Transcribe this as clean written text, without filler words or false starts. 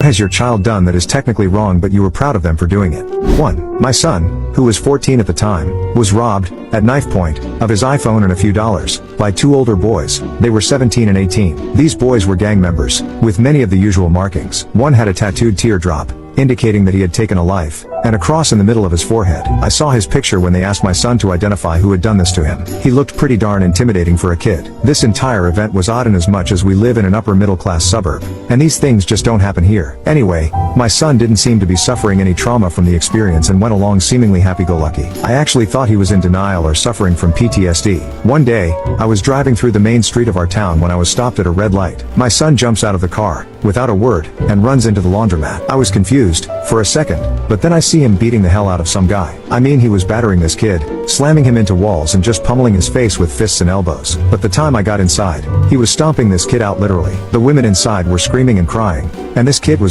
has your child done that is technically wrong but you were proud of them for doing it? 1. My son, who was 14 at the time, was robbed, at knife point, of his iPhone and a few dollars, by two older boys. They were 17 and 18. These boys were gang members, with many of the usual markings. One had a tattooed teardrop, indicating that he had taken a life, and a cross in the middle of his forehead. I saw his picture when they asked my son to identify who had done this to him. He looked pretty darn intimidating for a kid. This entire event was odd in as much as we live in an upper middle class suburb, and these things just don't happen here. Anyway, my son didn't seem to be suffering any trauma from the experience and went along seemingly happy-go-lucky. I actually thought he was in denial or suffering from PTSD. One day, I was driving through the main street of our town when I was stopped at a red light. My son jumps out of the car, without a word, and runs into the laundromat. I was confused for a second, but then I see him beating the hell out of some guy. I mean, he was battering this kid, slamming him into walls and just pummeling his face with fists and elbows. But the time I got inside, he was stomping this kid out literally. The women inside were screaming and crying, and this kid was